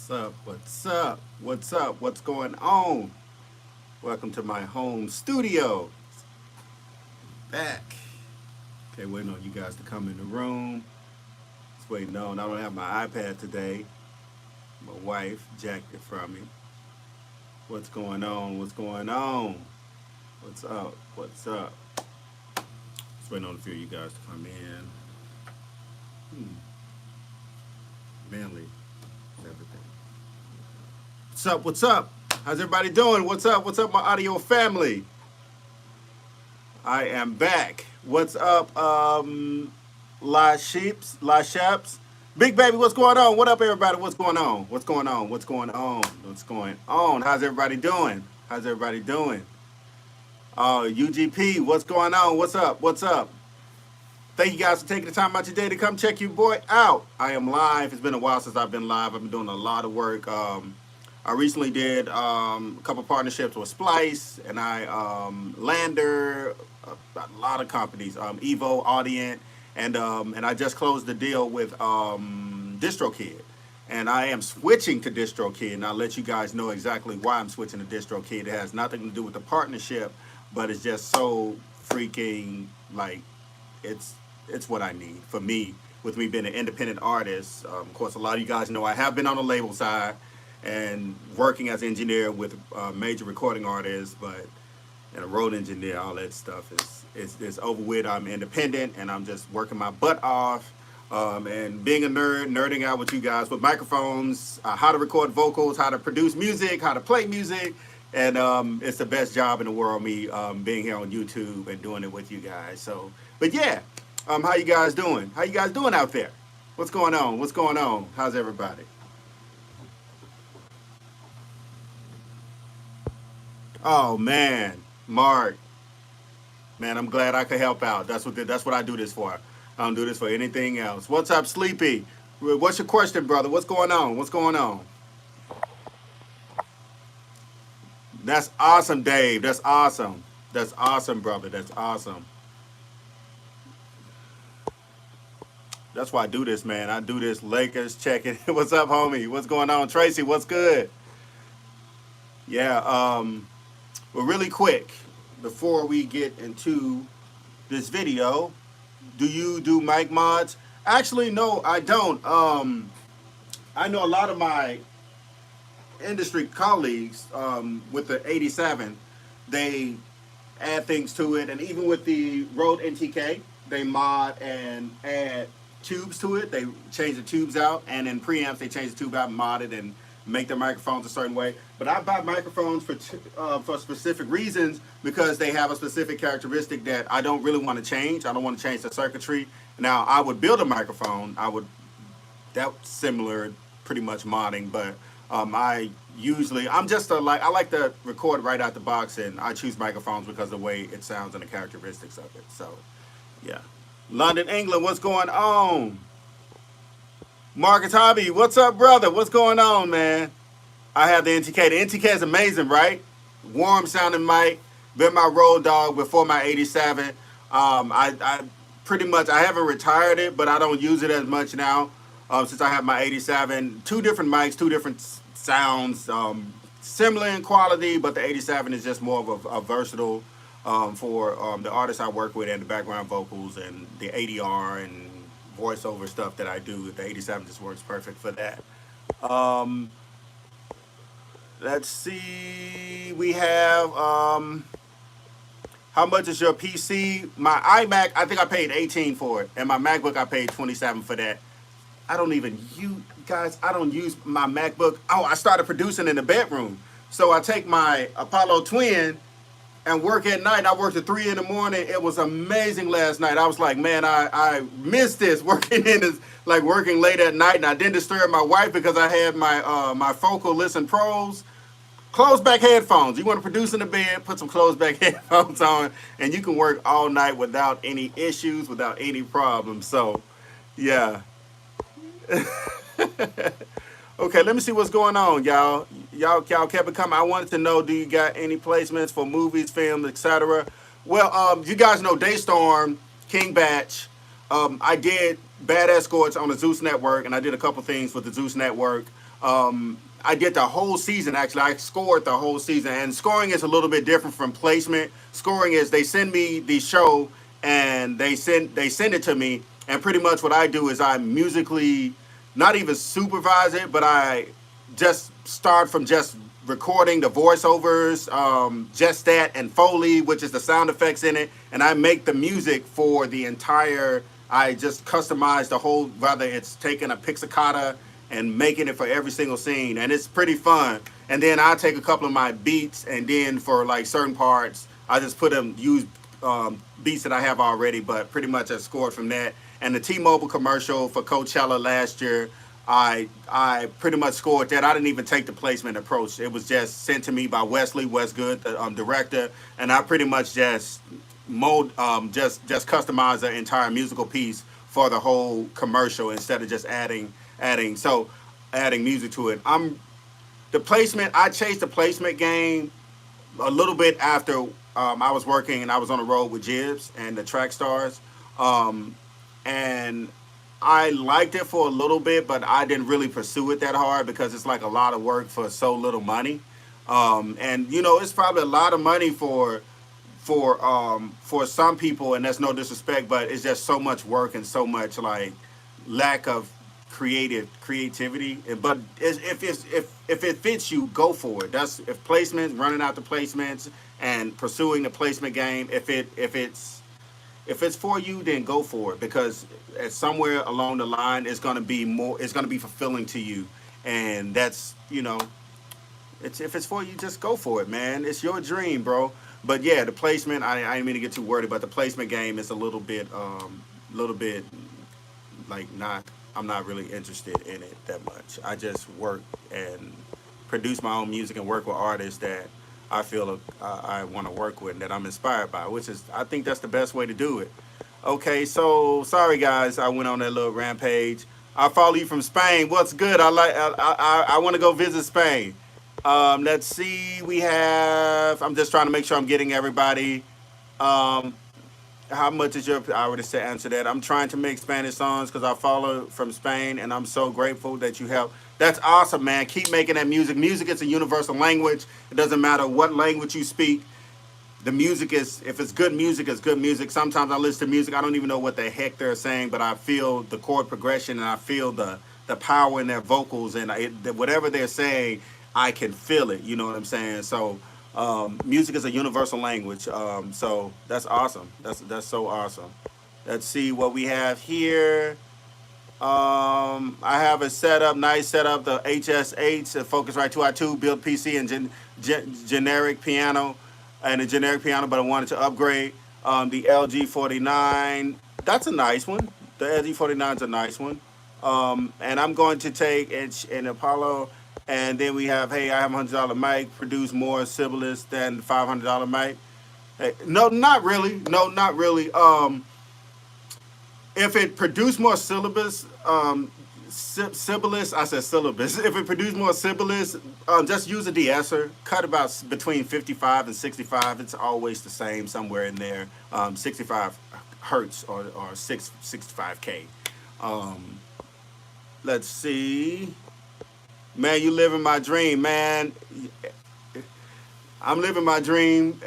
What's up? What's up? What's up? What's going on? Welcome to my home studio. Back. Okay, waiting on you guys to come in the room. Just waiting on. I don't have my iPad today. My wife jacked it from me. What's going on? What's going on? What's up? What's up? Just waiting on a few of you guys to come in. Manly. Everything. What's up? What's up? How's everybody doing? What's up? What's up, my audio family? I am back. What's up, La Sheeps? Big baby, what's going on? What up, everybody? What's going on? What's going on? What's going on? What's going on? How's everybody doing? How's everybody doing? UGP, what's going on? What's up? What's up? Thank you guys for taking the time out your day to come check your boy out. I am live. It's been a while since I've been live. I've been doing a lot of work. I recently did a couple partnerships with Splice and Lander, a lot of companies, Evo, Audient, and I just closed the deal with DistroKid. And I am switching to DistroKid, and I'll let you guys know exactly why I'm switching to DistroKid. It has nothing to do with the partnership, but it's just so freaking, like, it's what I need for me, with me being an independent artist. Of course, a lot of you guys know I have been on the label side and working as an engineer with major recording artists, and a road engineer, all that stuff is over with. I'm independent, and I'm just working my butt off and being a nerding out with you guys with microphones, how to record vocals, how to produce music, how to play music. And it's the best job in the world, me being here on YouTube and doing it with you guys. So, but yeah, how you guys doing? How you guys doing out there? What's going on? What's going on? How's everybody? Oh man, Mark, man, I'm glad I could help out. That's what I do this for. I don't do this for anything else. What's up, Sleepy? What's your question, brother? What's going on? What's going on? That's awesome, Dave. That's awesome. That's awesome, brother. That's awesome. That's why I do this, man. I do this. Lakers checking. What's up, homie? What's going on, Tracy? What's good? Yeah. Well, really quick, before we get into this video, do you do mic mods? Actually, no, I don't. I know a lot of my industry colleagues with the 87, they add things to it, and even with the Rode NTK, they mod and add tubes to it. They change the tubes out, and in preamps they change the tube out and mod it and make their microphones a certain way. But I buy microphones for specific reasons, because they have a specific characteristic that I don't really want to change. I don't want to change the circuitry. Now, I would build a microphone. That's similar, pretty much modding, but I'm just I like to record right out the box, and I choose microphones because of the way it sounds and the characteristics of it. So, yeah. London, England, what's going on? Marcus Hobby, what's up, brother? What's going on, man? I have the NTK. The NTK is amazing, right? Warm sounding mic. Been my road dog before my 87. I pretty much, I haven't retired it, but I don't use it as much now since I have my 87. Two different mics, two different sounds, similar in quality, but the 87 is just more of a versatile for the artists I work with and the background vocals and the ADR and voiceover stuff that I do. The 87 just works perfect for that. Let's see. We have how much is your PC? My iMac, I think I paid 18 for it, and my MacBook I paid 27 for that. I don't use my MacBook. Oh, I started producing in the bedroom. So I take my Apollo Twin and work at night. I worked at 3 in the morning. It was amazing last night. I was like, man, I missed this, working late at night, and I didn't disturb my wife because I had my Focal Listen Pros. Closed back headphones. You want to produce in the bed, put some closed back headphones on, and you can work all night without any issues, without any problems. So, yeah. Okay, let me see what's going on, y'all. Y'all kept it coming. I wanted to know, do you got any placements for movies, films, etc.? Well, you guys know Daystorm, King Batch. I did bad escorts on the Zeus Network, and I did a couple things with the Zeus Network. I did the whole season, actually. I scored the whole season. And scoring is a little bit different from placement. Scoring is they send me the show and they send it to me. And pretty much what I do is I musically not even supervise it, but I just start from just recording the voiceovers, just that, and Foley, which is the sound effects in it. And I make the music for the entire, I just customize the whole, whether it's taking a pixicata and making it for every single scene, and it's pretty fun. And then I take a couple of my beats, and then for like certain parts, I just put them, use beats that I have already, but pretty much I scored from that. And the T-Mobile commercial for Coachella last year, I pretty much scored that. I didn't even take the placement approach. It was just sent to me by Wesley Westgood, the director, and I pretty much just just customized the entire musical piece for the whole commercial instead of just adding music to it. The placement. I chased the placement game a little bit after I was working and I was on the road with Jibs and the Track Stars, and I liked it for a little bit, but I didn't really pursue it that hard because it's like a lot of work for so little money, and you know it's probably a lot of money for some people, and that's no disrespect, but it's just so much work and so much like lack of creativity. But if it fits you, go for it. That's if placements, running out the placements and pursuing the placement game. If it's for you, then go for it, because somewhere along the line it's gonna be more. It's gonna be fulfilling to you, and that's if it's for you, just go for it, man. It's your dream, bro. But yeah, the placement. I didn't mean to get too wordy, but the placement game is a little bit like not. I'm not really interested in it that much. I just work and produce my own music and work with artists that I feel I want to work with and that I'm inspired by, which is, I think that's the best way to do it. Okay, so sorry guys, I went on that little rampage. I follow you from Spain. What's good? I want to go visit Spain. Let's see. We have. I'm just trying to make sure I'm getting everybody. How much is your? I already said answer that. I'm trying to make Spanish songs because I follow from Spain, and I'm so grateful that you help. That's awesome, man. Keep making that music. Music is a universal language. It doesn't matter what language you speak. The music is, if it's good music, it's good music. Sometimes I listen to music, I don't even know what the heck they're saying, but I feel the chord progression and I feel the power in their vocals, and whatever they're saying, I can feel it. You know what I'm saying? So music is a universal language. So that's awesome. That's so awesome. Let's see what we have here. I have a setup, nice setup, the HS8, the Focusrite 2i2, build PC and generic piano, and a generic piano, but I wanted to upgrade. The LG49, that's a nice one. The LG49 is a nice one. And I'm going to take an Apollo, and then we have, hey, I have a $100 mic, produce more Sibylus than $500 mic. Hey, no, not really. No, not really. If it produced more syllabus, Sibylus, I said syllabus. If it produced more Sibylus, just use a de-esser. Cut about between 55 and 65. It's always the same somewhere in there. 65 hertz or 65K. Let's see. Man, you living my dream, man. I'm living my dream,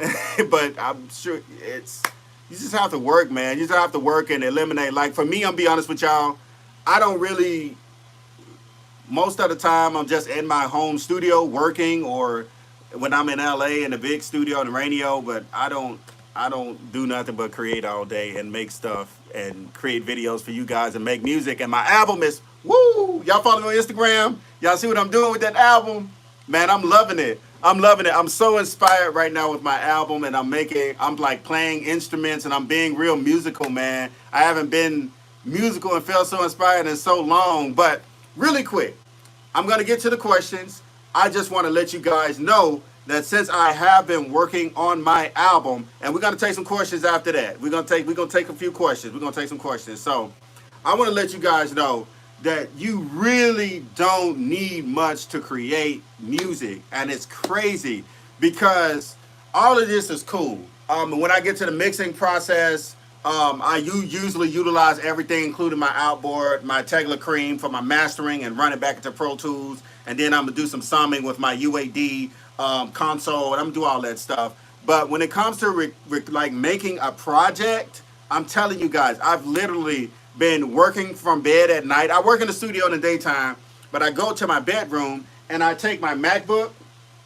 but I'm sure you just have to work, man. You just have to work and eliminate. Like for me, I'm be honest with y'all, I don't really, most of the time I'm just in my home studio working, or when I'm in LA in a big studio in Raenio, but I don't do nothing but create all day and make stuff and create videos for you guys and make music. And my album is, woo! Y'all follow me on Instagram? Y'all see what I'm doing with that album? Man, I'm loving it. I'm loving it. I'm so inspired right now with my album, and I'm like playing instruments, and I'm being real musical, man. I haven't been musical and felt so inspired in so long. But really quick, I'm going to get to the questions. I just want to let you guys know that since I have been working on my album, and we're going to take some questions after that. We're going to take a few questions. We're going to take some questions. So I want to let you guys know that you really don't need much to create music. And it's crazy because all of this is cool. When I get to the mixing process, I usually utilize everything, including my outboard, my Tegla Cream for my mastering, and run it back into Pro Tools. And then I'm gonna do some summing with my UAD console, and I'm gonna do all that stuff. But when it comes to like making a project, I'm telling you guys, I've literally been working from bed at night. I work in the studio in the daytime, but I go to my bedroom and I take my MacBook,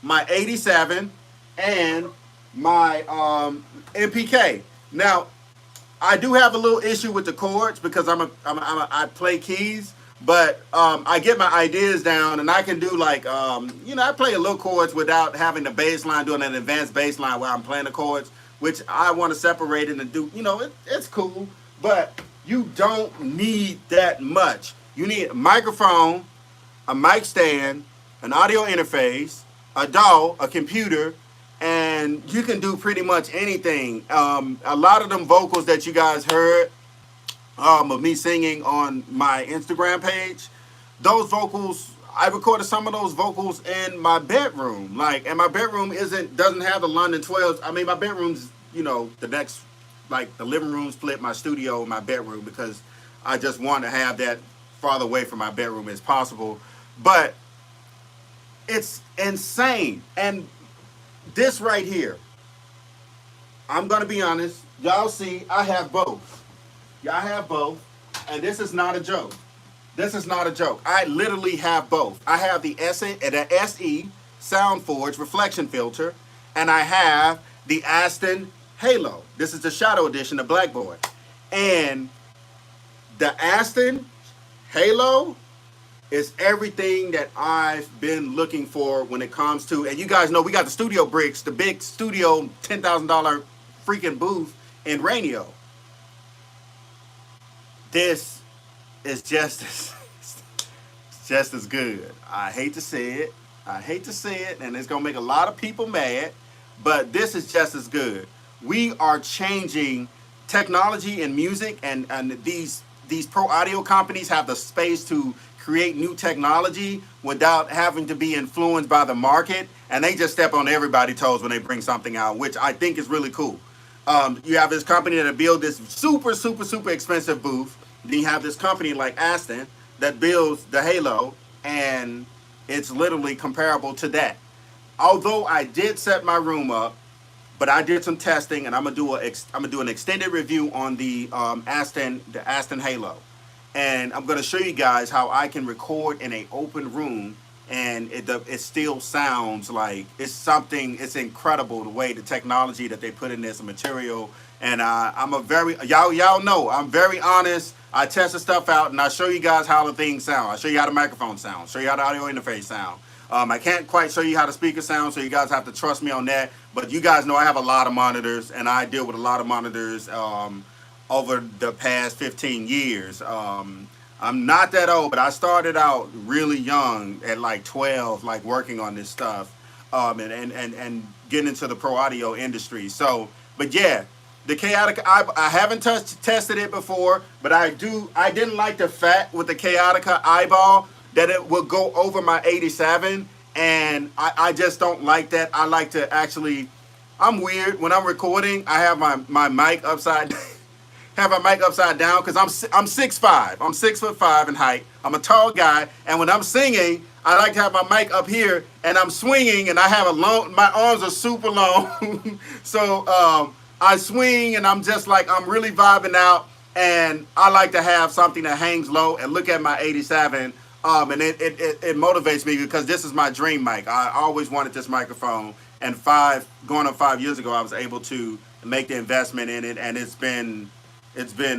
my 87, and my MPK. Now, I do have a little issue with the chords because I play keys, but I get my ideas down and I can do like I play a little chords without having the bass line, doing an advanced bass line while I'm playing the chords, which I want to separate it and do. It's cool, but you don't need that much. You need a microphone, a mic stand, an audio interface, a DAW, a computer, and you can do pretty much anything. A lot of them vocals that you guys heard of me singing on my Instagram page, those vocals, I recorded some of those vocals in my bedroom. And my bedroom doesn't have the London 12s. I mean, my bedroom's, the next, like the living room split my studio and my bedroom because I just want to have that farther away from my bedroom as possible. But it's insane. And this right here, I'm going to be honest. Y'all see, I have both. Y'all have both. And this is not a joke. This is not a joke. I literally have both. I have the SE SoundForge reflection filter, and I have the Aston Halo. This is the Shadow Edition, the Blackboard. And the Aston Halo is everything that I've been looking for when it comes to, and you guys know we got the studio bricks, the big studio $10,000 freaking booth in Raenio. This is just as good. I hate to say it. I hate to say it, and it's gonna make a lot of people mad, but this is just as good. We are changing technology in music, and these pro audio companies have the space to create new technology without having to be influenced by the market, and they just step on everybody's toes when they bring something out, which I think is really cool. You have this company that build this super expensive booth. Then you have this company like Aston that builds the Halo, and it's literally comparable to that. Although I did set my room up, but I did some testing, and I'm gonna do an extended review on the Aston Halo. And I'm going to show you guys how I can record in an open room, and it still sounds like it's incredible the way the technology that they put in this material. And y'all know I'm very honest. I test the stuff out, and I show you guys how the things sound. I show you how the microphone sounds, show you how the audio interface sound. I can't quite show you how the speaker sounds, so you guys have to trust me on that. But you guys know I have a lot of monitors, and I deal with a lot of monitors over the past 15 years. I'm not that old, but I started out really young at like 12, like working on this stuff, and getting into the pro audio industry. So, but yeah, the Chaotica, I haven't tested it before, but I didn't like the fact with the Chaotica eyeball that it would go over my 87, and I just don't like that. I like to actually, I'm weird. When I'm recording, I have my mic upside down. Have my mic upside down because I'm 6'5". I'm 6'5" in height. I'm a tall guy, and when I'm singing, I like to have my mic up here, and I'm swinging, and I have my arms are super long, so I swing, and I'm just like I'm really vibing out, and I like to have something that hangs low and look at my 87, and it motivates me because this is my dream mic. I always wanted this microphone, and going on 5 years ago, I was able to make the investment in it, and it's been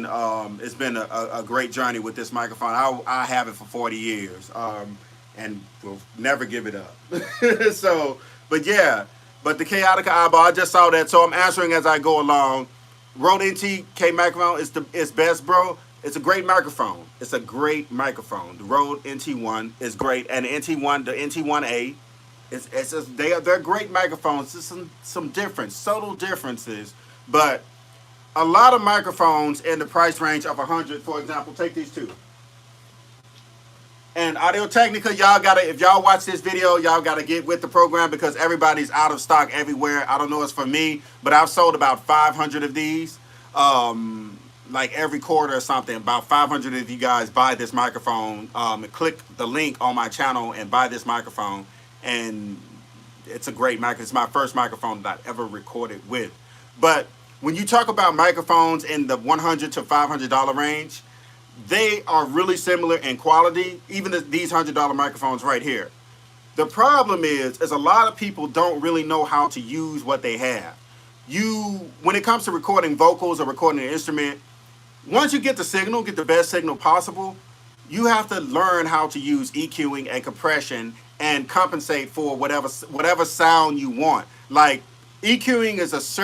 a great journey with this microphone. I have it for 40 years, and will never give it up. So, but the Chaotica eyeball, I just saw that, so I'm answering as I go along. Rode NT microphone is best, bro. It's a great microphone. It's a great microphone. The Rode NT1 is great, and the NT1A, they're great microphones. There's some subtle differences, but a lot of microphones in the price range of 100, for example, take these two. And Audio Technica, if y'all watch this video, y'all gotta get with the program because everybody's out of stock everywhere. I don't know it's for me, but I've sold about 500 of these. like every quarter or something. About 500 of you guys buy this microphone. Click the link on my channel and buy this microphone. And it's a great mic. It's my first microphone that I ever recorded with. But when you talk about microphones in the $100 to $500 range, they are really similar in quality. Even these $100 microphones right here. The problem is a lot of people don't really know how to use what they have. When it comes to recording vocals or recording an instrument, once you get the signal, get the best signal possible, you have to learn how to use EQing and compression and compensate for whatever sound you want. Like EQing is it's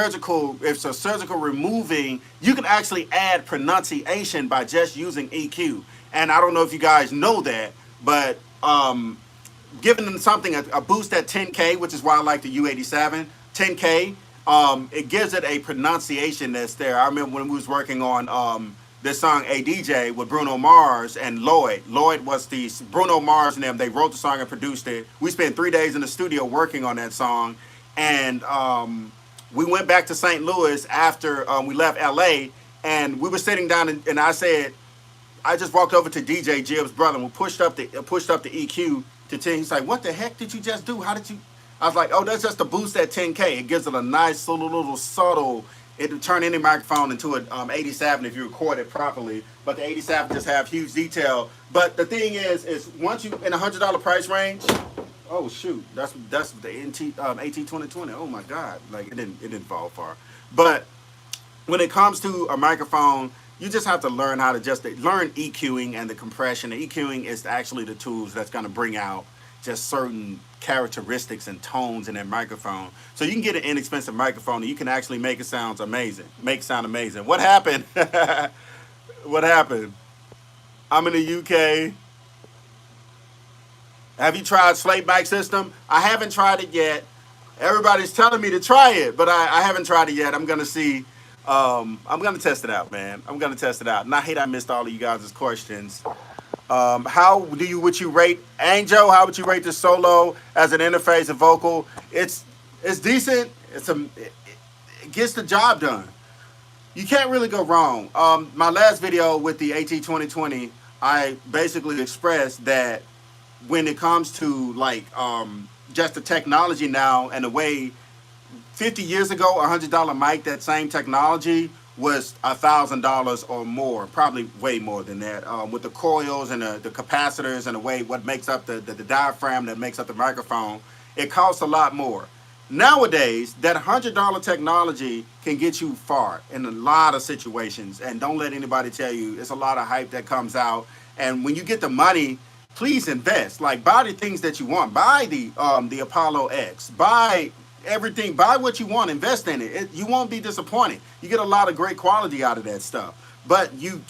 a surgical removing. You can actually add pronunciation by just using EQ. And I don't know if you guys know that, but giving them something, a boost at 10K, which is why I like the U87, 10K, it gives it a pronunciation that's there. I remember when we was working on this song A.D.J. with Bruno Mars and Lloyd. Lloyd was Bruno Mars and them. They wrote the song and produced it. We spent 3 days in the studio working on that song. And we went back to St. Louis after we left LA. And we were sitting down and I said, I just walked over to DJ Jib's brother and we pushed up the EQ to 10. He's like, what the heck did you just do? How did you? I was like, oh, that's just a boost at 10K. It gives it a nice little subtle. It'll turn any microphone into an 87 if you record it properly. But the 87 just have huge detail. But the thing is once you in $100 price range. Oh shoot, that's the AT2020. Oh my God, like it didn't fall far. But when it comes to a microphone, you just have to learn how to learn EQing and the compression. The EQing is actually the tools that's going to bring out just certain characteristics and tones in that microphone. So you can get an inexpensive microphone and you can actually make it sound amazing. What happened? What happened? I'm in the UK. Have you tried Slate Mic System? I haven't tried it yet. Everybody's telling me to try it, but I haven't tried it yet. I'm going to see. I'm going to test it out, man. I'm going to test it out. And I hate I missed all of you guys' questions. Would you rate Angel? How would you rate the solo as an interface, a vocal? It's decent. It gets the job done. You can't really go wrong. My last video with the AT2020, I basically expressed that when it comes to like just the technology now and the way 50 years ago, $100 mic, that same technology was $1,000 or more, probably way more than that. With the coils and the capacitors and the way what makes up the diaphragm that makes up the microphone, it costs a lot more. Nowadays, that $100 technology can get you far in a lot of situations. And don't let anybody tell you, it's a lot of hype that comes out. And when you get the money, please invest. Like, buy the things that you want. Buy the Apollo X. Buy everything. Buy what you want. Invest in it. You won't be disappointed. You get a lot of great quality out of that stuff. But you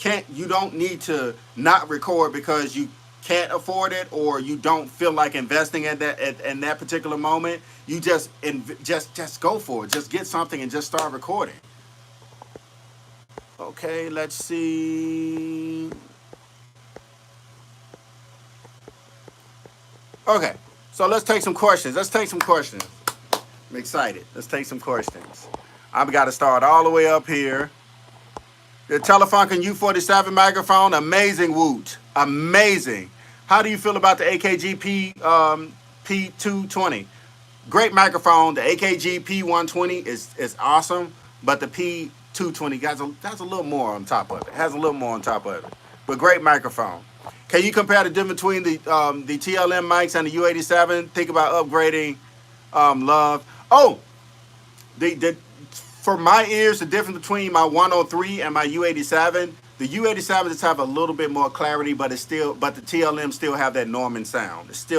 don't need to not record because you can't afford it or you don't feel like investing in that particular moment. You just go for it. Just get something and just start recording. Okay, let's see. Okay, so let's take some questions. I'm excited. Let's take some questions. I've got to start all the way up here. The Telefunken U47 microphone, amazing woot. Amazing. How do you feel about the AKG P220? Great microphone. The AKG P120 is awesome, but the P220 has a little more on top of it. But great microphone. Can you compare the difference between the TLM mics and the U87? Think about upgrading. Love. Oh, for my ears, the difference between my 103 and my U87, the U87 just have a little bit more clarity, but the TLM still have that Norman sound. It's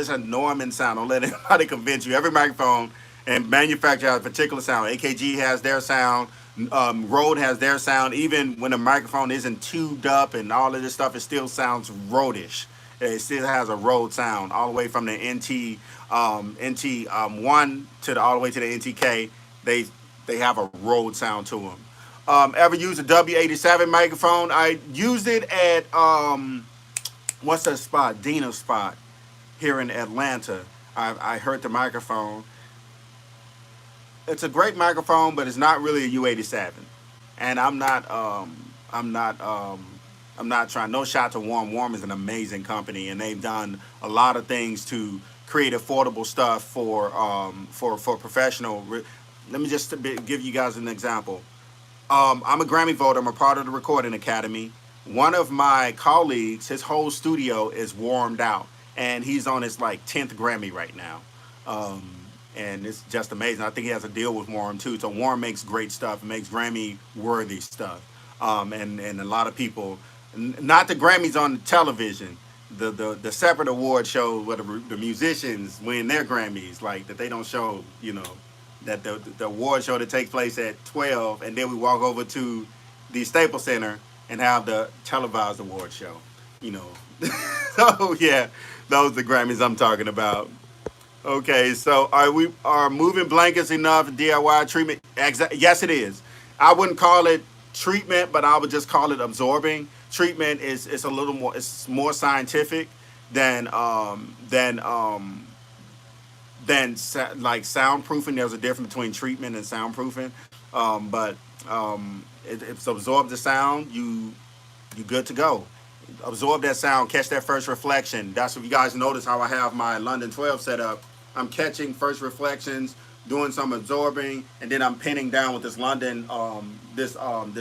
a Norman sound. Don't let anybody convince you. Every microphone and manufacturer has a particular sound. AKG has their sound. Rode has their sound. Even when the microphone isn't tubed up and all of this stuff, it still sounds Rode-ish. It still has a Rode sound all the way from the NT1 to all the way to the NTK. They have a Rode sound to them. Ever used a W87 microphone? I used it at what's that spot? Dina spot here in Atlanta. I heard the microphone. It's a great microphone, but it's not really a U87. And I'm not trying. No shot to Warm. Warm is an amazing company, and they've done a lot of things to create affordable stuff for professional. Let me just give you guys an example. I'm a Grammy voter. I'm a part of the Recording Academy. One of my colleagues, his whole studio is warmed out, and he's on his like 10th Grammy right now. Um, and it's just amazing. I think he has a deal with Warm too. So Warm makes great stuff. It makes Grammy worthy stuff. And a lot of people, not the Grammys on television, the separate award show where the musicians win their Grammys, like that they don't show, that the award show that takes place at 12, and then we walk over to the Staples Center and have the televised award show, you know. So yeah, those are the Grammys I'm talking about. Okay, so are moving blankets enough DIY treatment? Yes, it is. I wouldn't call it treatment, but I would just call it absorbing. Treatment is a little more, it's more scientific than like soundproofing. There's a difference between treatment and soundproofing, but it's absorb the sound. You good to go. Absorb that sound, catch that first reflection. That's what you guys notice how I have my London 12 set up. I'm catching first reflections, doing some absorbing, and then I'm pinning down with this London, this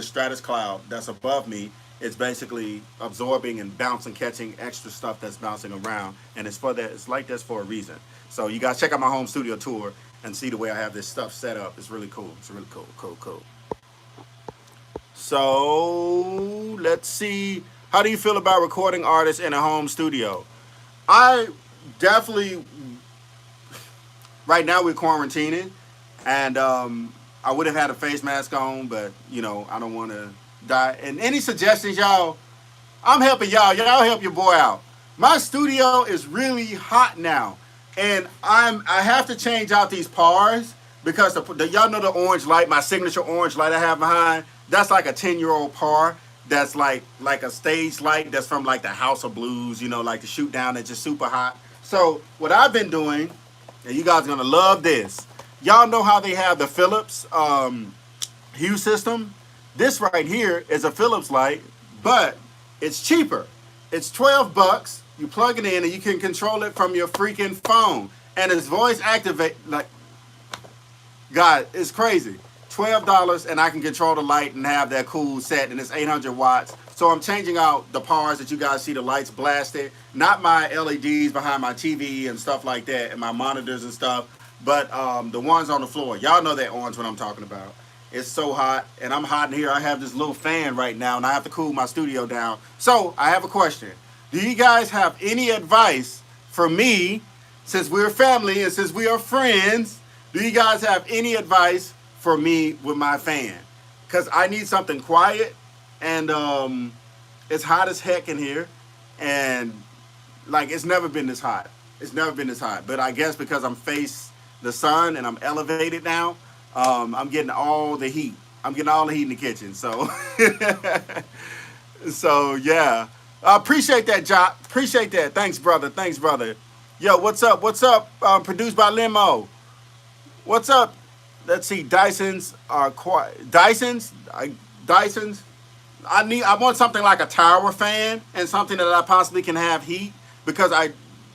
stratus cloud that's above me. It's basically absorbing and bouncing, catching extra stuff that's bouncing around, and it's for that. It's like this for a reason. So you guys check out my home studio tour and see the way I have this stuff set up. It's really cool. It's really cool. So let's see. How do you feel about recording artists in a home studio? I definitely. Right now we're quarantining, and I would have had a face mask on, but I don't want to die. And any suggestions, y'all? I'm helping y'all. Y'all help your boy out. My studio is really hot now, and I have to change out these pars because y'all know the orange light, my signature orange light I have behind. That's like a 10-year-old par. That's like a stage light that's from like the House of Blues, like the shoot down that's just super hot. So what I've been doing, and you guys are gonna love this. Y'all know how they have the Philips hue system? This right here is a Philips light, but it's cheaper. It's $12. You plug it in and you can control it from your freaking phone. And it's voice activate, like, God, it's crazy. $12 and I can control the light and have that cool set, and it's 800 watts. So I'm changing out the pars that you guys see the lights blasted, not my LEDs behind my TV and stuff like that and my monitors and stuff, but the ones on the floor. Y'all know that orange what I'm talking about. It's so hot, and I'm hot in here. I have this little fan right now, and I have to cool my studio down. So I have a question. Do you guys have any advice for me, since we're family and since we are friends? Do you guys have any advice for me with my fan? Because I need something quiet, and it's hot as heck in here, and like it's never been this hot. It's never been this hot. But I guess because I'm face the sun and I'm elevated now, I'm getting all the heat. I'm getting all the heat in the kitchen. So, so yeah. I appreciate that, Jock. Appreciate that. Thanks, brother. Thanks, brother. Yo, what's up? What's up? Produced by Limo. What's up? Let's see. Dysons are quiet. Dysons. I want something like a tower fan and something that I possibly can have heat, because I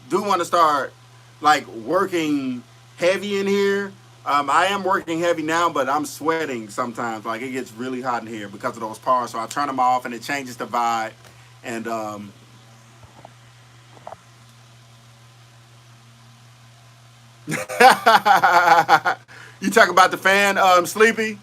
do want to start like working heavy in here. I am working heavy now, but I'm sweating sometimes. Like it gets really hot in here because of those pars. So I turn them off and it changes the vibe. And you talk about the fan, Sleepy?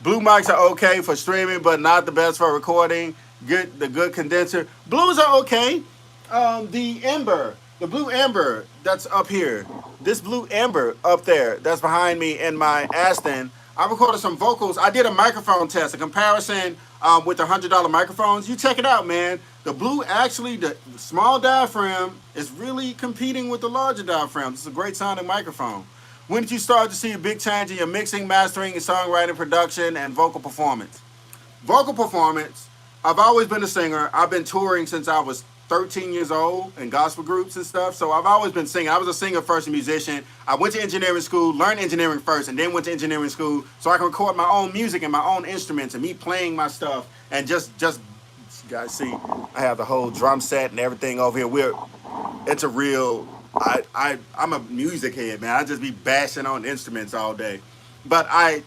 Blue mics are okay for streaming, but not the best for recording. The good condenser. Blues are okay. The blue amber that's up here. This blue amber up there that's behind me in my Aston. I recorded some vocals. I did a microphone test, a comparison with the $100 microphones. You check it out, man. The blue, actually, the small diaphragm is really competing with the larger diaphragm. It's a great sounding microphone. When did you start to see a big change in your mixing, mastering, and songwriting, production, and vocal performance? Vocal performance, I've always been a singer. I've been touring since I was 13 years old in gospel groups and stuff. So I've always been singing. I was a singer first, a musician. I went to engineering school, learned engineering first, and then went to engineering school so I can record my own music and my own instruments and me playing my stuff. And just you guys see, I have the whole drum set and everything over here. It's a real, I'm a music head, man. I just be bashing on instruments all day. But I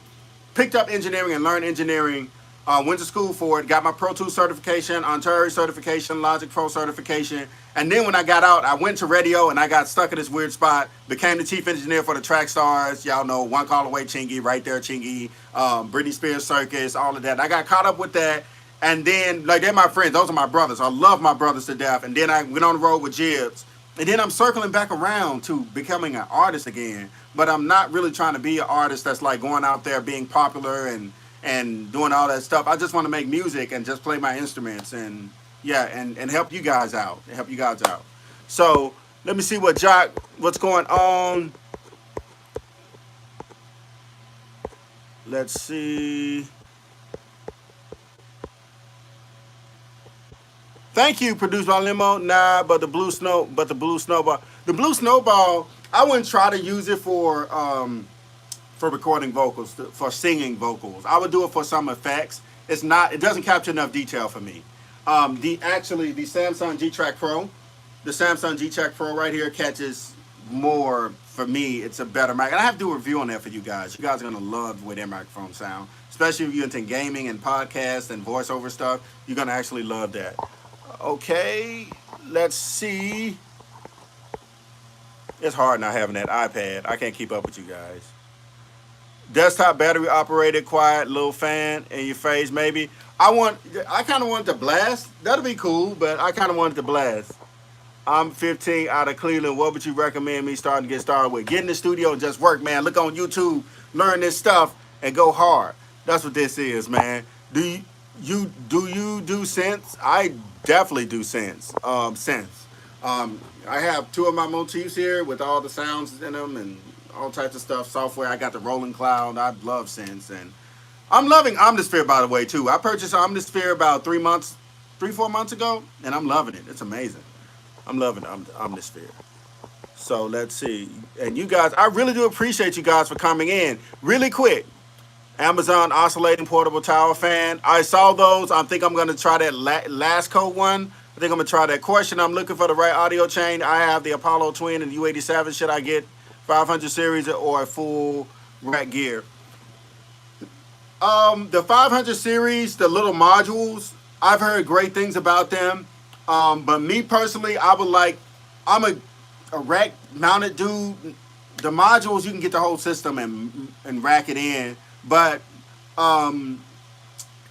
picked up engineering and learned engineering. Went to school for it, got my Pro Tools certification, Ontario certification, Logic Pro certification. And then when I got out, I went to radio and I got stuck in this weird spot, became the chief engineer for the Track Stars. Y'all know One Call Away Chingy, Right There Chingy, Britney Spears Circus, all of that. And I got caught up with that. And then, like, they're my friends. Those are my brothers. I love my brothers to death. And then I went on the road with Jibs. And then I'm circling back around to becoming an artist again. But I'm not really trying to be an artist that's like going out there being popular and doing all that stuff. I just want to make music and just play my instruments and and help you guys out. So let me see what's going on. Let's see. Thank you, produced by Limo. Nah, but the blue snowball. The blue snowball, I wouldn't try to use it for recording vocals, for singing vocals. I would do it for some effects. It doesn't capture enough detail for me. The Samsung G-Track Pro, right here catches more for me. It's a better mic. And I have to do a review on that for you guys. You guys are going to love the way their microphones sound, especially if you're into gaming and podcasts and voiceover stuff. You're going to actually love that. Okay, let's see. It's hard not having that iPad. I can't keep up with you guys. Desktop battery operated, quiet, little fan in your face, maybe. I kind of want it to blast. That'll be cool, but I kind of want it to blast. I'm 15 out of Cleveland. What would you recommend me starting to get started with? Get in the studio and just work, man. Look on YouTube, learn this stuff, and go hard. That's what this is, man. Do you do synths? I definitely do synths. I have two of my motifs here with all the sounds in them and all types of stuff. Software. I got the Rolling Cloud. I love synths, and I'm loving Omnisphere, by the way, too. I purchased Omnisphere about 4 months ago, and I'm loving it. It's amazing. I'm loving Omnisphere. So let's see. And you guys, I really do appreciate you guys for coming in. Really quick. Amazon oscillating portable tower fan. I saw those. I think I'm going to try that Lasco one. I think I'm going to try that. Question, I'm looking for the right audio chain. I have the Apollo Twin and U87. Should I get 500 series or a full rack gear? The 500 series, the little modules, I've heard great things about them. But me personally, I'm a rack mounted dude. The modules, you can get the whole system and rack it in. But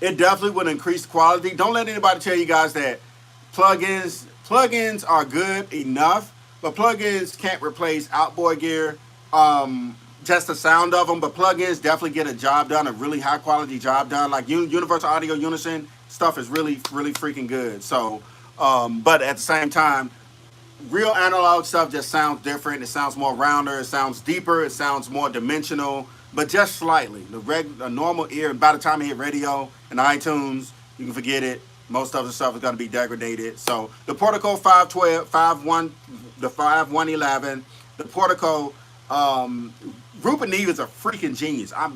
it definitely would increase quality. Don't let anybody tell you guys that plugins are good enough, but plugins can't replace outboard gear. Just the sound of them, but plugins definitely get a job done, a really high quality job done. Like Universal Audio Unison stuff is really, really freaking good. So, but at the same time, real analog stuff just sounds different. It sounds more rounder. It sounds deeper. It sounds more dimensional, but just slightly. A normal ear, by the time you hit radio and iTunes, you can forget it. Most of the stuff is going to be degraded. So the Portico 512, 5111, the Portico, Rupert Neve is a freaking genius. I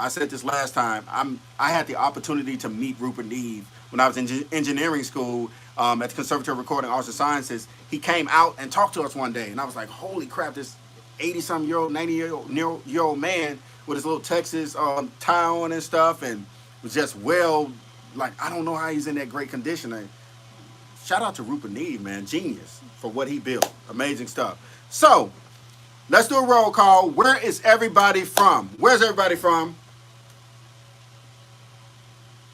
said this last time. I had the opportunity to meet Rupert Neve when I was in engineering school at the Conservatory of Recording Arts and Sciences. He came out and talked to us one day, and I was like, holy crap, this 80-some-year-old, 90-year-old man with his little Texas tie on and stuff, and was just I don't know how he's in that great condition. Shout out to Rupert Neve, man. Genius for what he built. Amazing stuff. So, let's do a roll call. Where is everybody from? Where's everybody from?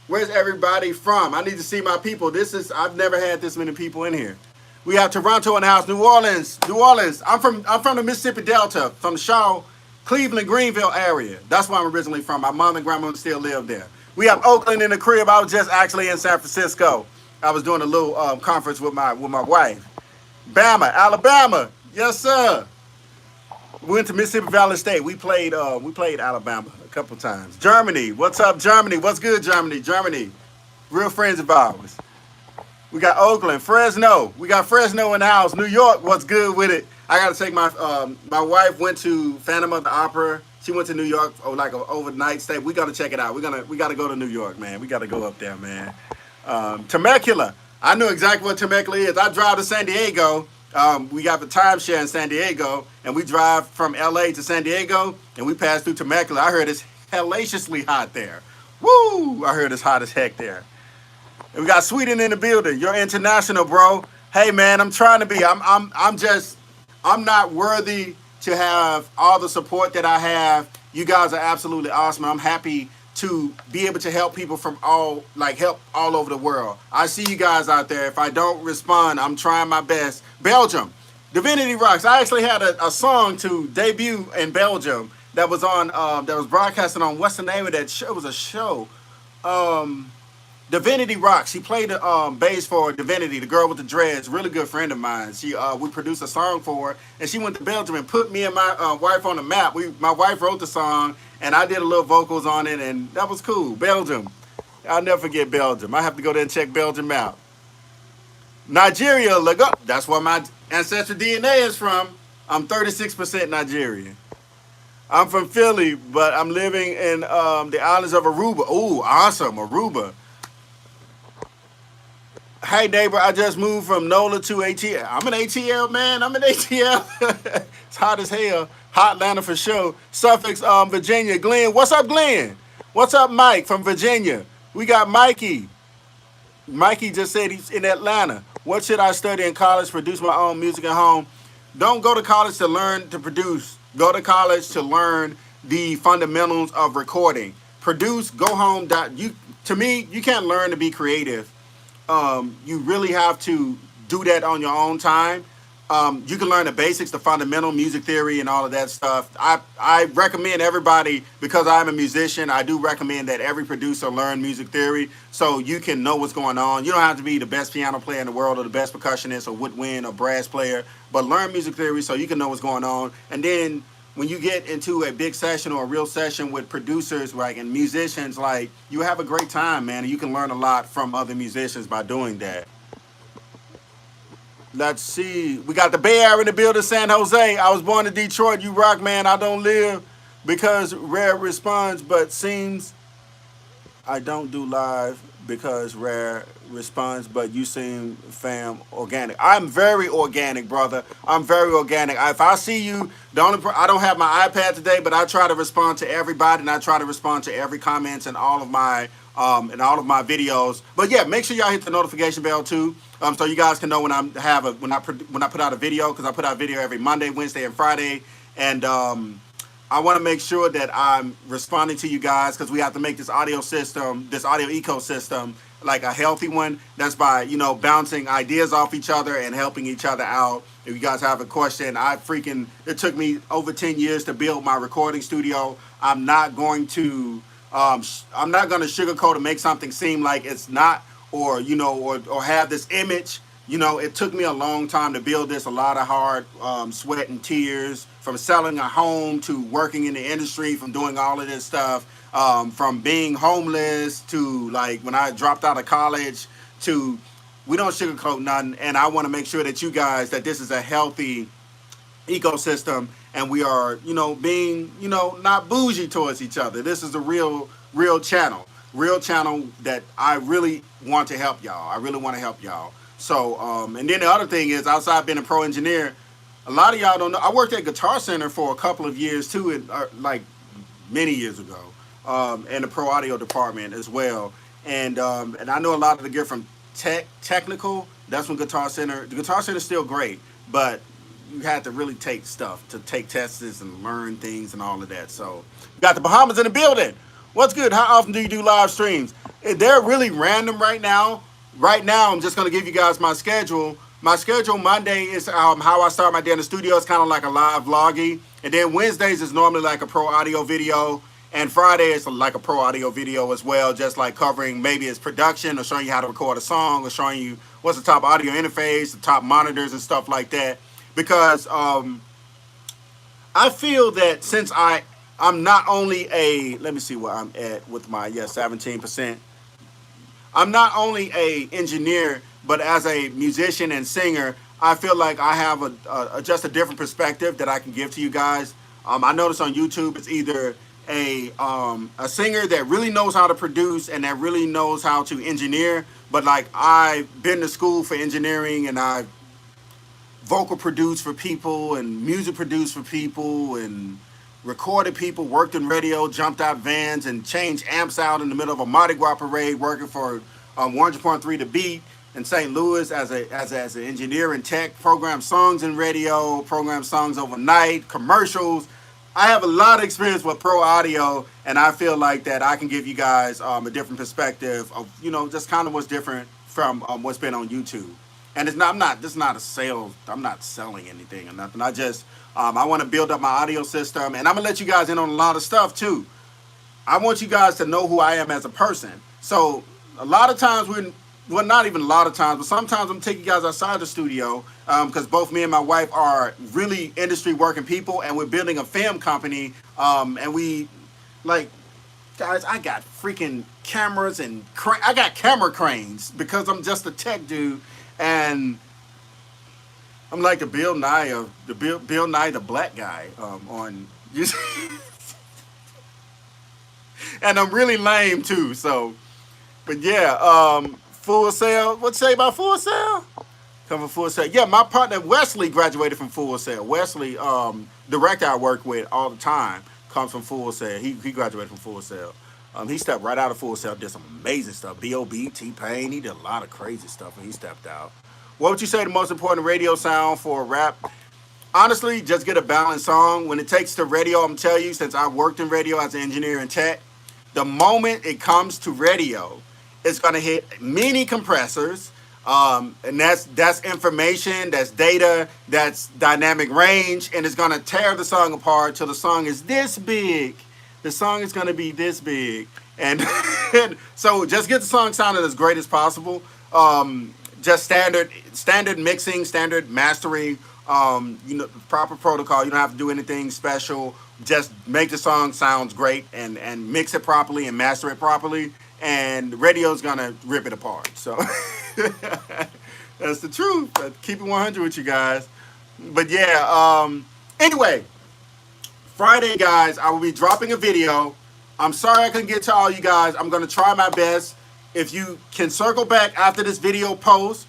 Where's everybody from? I need to see my people. I've never had this many people in here. We have Toronto in the house. New Orleans. I'm from the Mississippi Delta, from the Shaw, Cleveland, Greenville area. That's where I'm originally from. My mom and grandma still live there. We have Oakland in the crib. I was just actually in San Francisco. I was doing a little conference with my wife. Bama, Alabama. Yes, sir. We went to Mississippi Valley State. We played Alabama a couple times. Germany. What's up, Germany? What's good, Germany? Germany. Real friends of ours. We got Oakland, Fresno. We got Fresno in the house. New York, what's good with it? I got to take my wife went to Phantom of the Opera. She went to New York for like an overnight stay. We got to check it out. We got to go to New York, man. We got to go up there, man. Temecula. I knew exactly what Temecula is. I drive to San Diego. We got the timeshare in San Diego, and we drive from LA to San Diego, and we pass through Temecula. I heard it's hellaciously hot there. Woo! I heard it's hot as heck there. And we got Sweden in the building. You're international, bro. Hey, man, I'm trying to be. I'm not worthy to have all the support that I have. You guys are absolutely awesome. I'm happy to be able to help people from help all over the world. I see you guys out there. If I don't respond, I'm trying my best. Belgium, Divinity Rocks. I actually had a song to debut in Belgium that was on that was broadcasting on, what's the name of that show? It was a show. Divinity Rocks. She played the bass for Divinity, the girl with the dreads. Really good friend of mine. We produced a song for her, and she went to Belgium and put me and my wife on the map. My wife wrote the song, and I did a little vocals on it, and that was cool. Belgium. I'll never forget Belgium. I have to go there and check Belgium out. Nigeria, look up. That's where my ancestral DNA is from. I'm 36% Nigerian. I'm from Philly, but I'm living in the islands of Aruba. Ooh, awesome, Aruba. Hey, neighbor, I just moved from NOLA to ATL. I'm an ATL, man. I'm an ATL. It's hot as hell. Hot Atlanta for sure. Suffolk, Virginia. Glenn, what's up, Glenn? What's up, Mike from Virginia? We got Mikey. Mikey just said he's in Atlanta. What should I study in college? Produce my own music at home. Don't go to college to learn to produce. Go to college to learn the fundamentals of recording. Produce, go home. To me, you can't learn to be creative. You really have to do that on your own time. You can learn the basics, the fundamental music theory and all of that stuff. I recommend everybody, because I'm a musician, I do recommend that every producer learn music theory so you can know what's going on. You don't have to be the best piano player in the world or the best percussionist or woodwind or brass player, but learn music theory so you can know what's going on. And then when you get into a big session or a real session with producers and musicians, you have a great time, man. And you can learn a lot from other musicians by doing that. Let's see. We got the Bay Area in the building, San Jose. I was born in Detroit. You rock, man. I don't live because Rare responds, but seems I don't do live because Rare responds, but you seem organic. I'm very organic, brother. I'm very organic. If I see you, I don't have my iPad today, but I try to respond to everybody, and I try to respond to every comments in all of my videos. But yeah, make sure y'all hit the notification bell too, so you guys can know when I put out a video, because I put out a video every Monday, Wednesday, and Friday, and I want to make sure that I'm responding to you guys, because we have to make this audio ecosystem like a healthy one. That's by bouncing ideas off each other and helping each other out. If you guys have a question, it took me over 10 years to build my recording studio. I'm not going to sugarcoat and make something seem like it's not, or have this image. It took me a long time to build this, a lot of hard sweat and tears, from selling a home to working in the industry, from doing all of this stuff, from being homeless to when I dropped out of college to, we don't sugarcoat nothing. And I want to make sure that you guys, that this is a healthy ecosystem, and we are, being, not bougie towards each other. This is a real channel that I really want to help y'all. I really want to help y'all. So, and then the other thing is, outside being a pro engineer, a lot of y'all don't know, I worked at Guitar Center for a couple of years too, many years ago, in the pro audio department as well. And I know a lot of the gear from technical. That's when the Guitar Center is still great, but you had to really take tests and learn things and all of that. So, we got the Bahamas in the building. What's good? How often do you do live streams? They're really random right now. Right now, I'm just going to give you guys my schedule. My schedule Monday is how I start my day in the studio. It's kind of like a live vloggy. And then Wednesdays is normally like a pro audio video. And Friday is like a pro audio video as well, just like covering maybe it's production, or showing you how to record a song, or showing you what's the top audio interface, the top monitors and stuff like that. Because I feel that since I'm not only let me see where I'm at with my 17%. I'm not only a engineer, but as a musician and singer, I feel like I have just a different perspective that I can give to you guys. I notice on YouTube it's either a singer that really knows how to produce and that really knows how to engineer, but like I've been to school for engineering and I've vocal produced for people and music produced for people and recorded people, worked in radio, jumped out vans and changed amps out in the middle of a Mardi Gras parade, working for 100.3 The Beat in St. Louis as an engineer and tech, programmed songs in radio, programmed songs overnight, commercials. I have a lot of experience with pro audio, and I feel like that I can give you guys a different perspective of, you know, just kind of what's different from what's been on YouTube. And it's not, this is not a sales, I'm not selling anything or nothing. I just, I want to build up my audio system, and I'm going to let you guys in on a lot of stuff too. I want you guys to know who I am as a person. So a lot of times well, not even a lot of times, but sometimes I'm taking you guys outside the studio because both me and my wife are really industry working people, and we're building a film company. And we, like, guys, I got freaking cameras and I got camera cranes because I'm just a tech dude, and I'm like the Bill Nye the black guy on. And I'm really lame too. So, but yeah. Full Sail. What you say about Full Sail? Come from Full Sail. Yeah, my partner Wesley graduated from Full Sail. Wesley, director I work with all the time, comes from Full Sail. He graduated from Full Sail. He stepped right out of Full Sail, did some amazing stuff. B.O.B., T-Pain, he did a lot of crazy stuff when he stepped out. What would you say the most important radio sound for rap? Honestly, just get a balanced song. When it takes to radio, I'm telling you, since I worked in radio as an engineer and tech, the moment it comes to radio, it's going to hit mini compressors, and that's information, that's data, that's dynamic range, and it's going to tear the song apart till the song is this big. The song is going to be this big. And, and so just get the song sounding as great as possible. Just standard mixing, standard mastering, you know, proper protocol. You don't have to do anything special. Just make the song sounds great and mix it properly and master it properly. And radio's gonna rip it apart. So that's the truth. Keep it 100 with you guys. But yeah, anyway, Friday, guys, I will be dropping a video. I'm sorry I couldn't get to all you guys. I'm gonna try my best. If you can circle back after this video post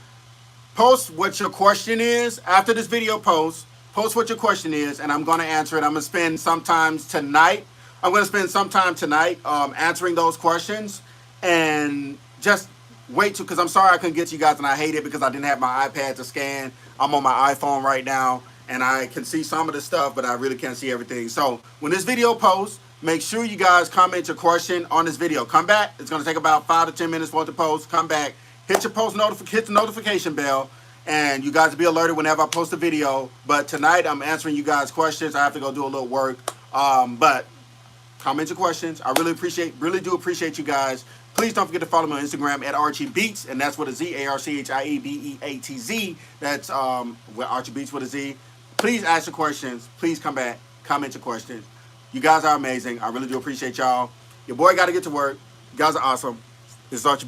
what your question is. After this video post what your question is, and I'm gonna answer it. I'm gonna spend some time tonight answering those questions. And just wait because I'm sorry I couldn't get to you guys, and I hate it because I didn't have my iPad to scan. I'm on my iPhone right now, and I can see some of the stuff, but I really can't see everything. So when this video posts, make sure you guys comment your question on this video. Come back. It's going to take about 5 to 10 minutes for it to post. Come back. Hit your hit the notification bell, and you guys will be alerted whenever I post a video. But tonight I'm answering you guys' questions. I have to go do a little work. But comment your questions. I really do appreciate you guys. Please don't forget to follow me on Instagram at Archie Beatz, and that's with a Z, ARCHIEBEATZ. That's with Archie Beatz with a Z. Please ask your questions. Please come back, comment your questions. You guys are amazing. I really do appreciate y'all. Your boy got to get to work. You guys are awesome. This is Archie